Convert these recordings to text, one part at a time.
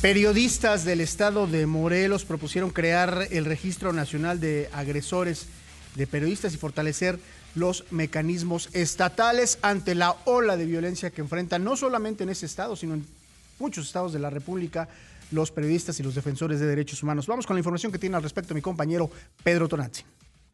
Periodistas del estado de Morelos propusieron crear el Registro Nacional de Agresores de Periodistas y fortalecer los mecanismos estatales ante la ola de violencia que enfrentan no solamente en ese estado, sino en muchos estados de la República los periodistas y los defensores de derechos humanos. Vamos con la información que tiene al respecto mi compañero Pedro Tonazzi.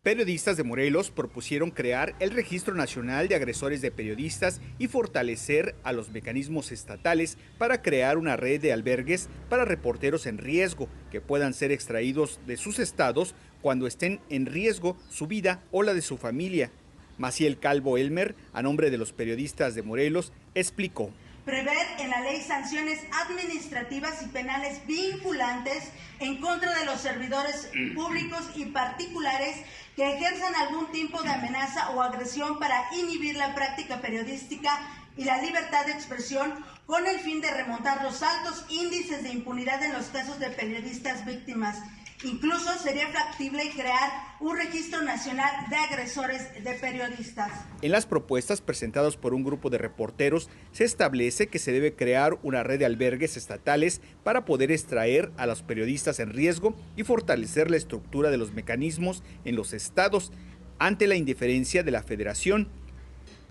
Periodistas de Morelos propusieron crear el Registro Nacional de Agresores de Periodistas y fortalecer a los mecanismos estatales para crear una red de albergues para reporteros en riesgo que puedan ser extraídos de sus estados cuando estén en riesgo su vida o la de su familia. Maciel Calvo Elmer, a nombre de los periodistas de Morelos, explicó. Prever en la ley sanciones administrativas y penales vinculantes en contra de los servidores públicos y particulares que ejerzan algún tipo de amenaza o agresión para inhibir la práctica periodística y la libertad de expresión con el fin de remontar los altos índices de impunidad en los casos de periodistas víctimas. Incluso sería factible crear un registro nacional de agresores de periodistas. En las propuestas presentadas por un grupo de reporteros se establece que se debe crear una red de albergues estatales para poder extraer a los periodistas en riesgo y fortalecer la estructura de los mecanismos en los estados ante la indiferencia de la federación.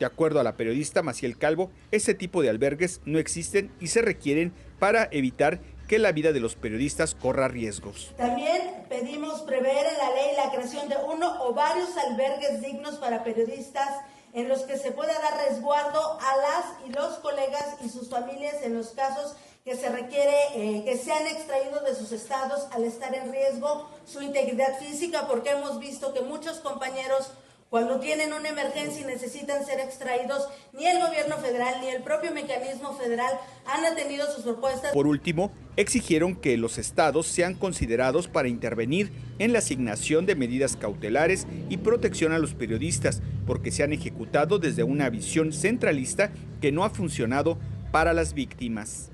De acuerdo a la periodista Maciel Calvo, este tipo de albergues no existen y se requieren para evitar que la vida de los periodistas corra riesgos. También pedimos prever en la ley la creación de uno o varios albergues dignos para periodistas en los que se pueda dar resguardo a las y los colegas y sus familias en los casos que se requiere que sean extraídos de sus estados al estar en riesgo su integridad física, porque hemos visto que muchos compañeros cuando tienen una emergencia y necesitan ser extraídos, ni el gobierno federal ni el propio mecanismo federal han atendido sus propuestas. Por último, exigieron que los estados sean considerados para intervenir en la asignación de medidas cautelares y protección a los periodistas, porque se han ejecutado desde una visión centralista que no ha funcionado para las víctimas.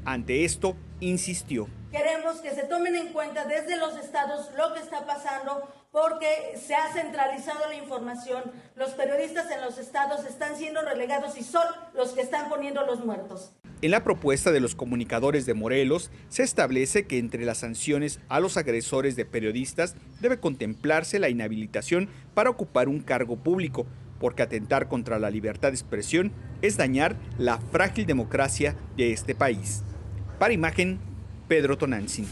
Ante esto, insistió. Queremos que se tomen en cuenta desde los estados lo que está pasando, porque se ha centralizado la información. Los periodistas en los estados están siendo relegados y son los que están poniendo los muertos. En la propuesta de los comunicadores de Morelos se establece que entre las sanciones a los agresores de periodistas debe contemplarse la inhabilitación para ocupar un cargo público, porque atentar contra la libertad de expresión es dañar la frágil democracia de este país. Para Imagen, Pedro Tonantzin.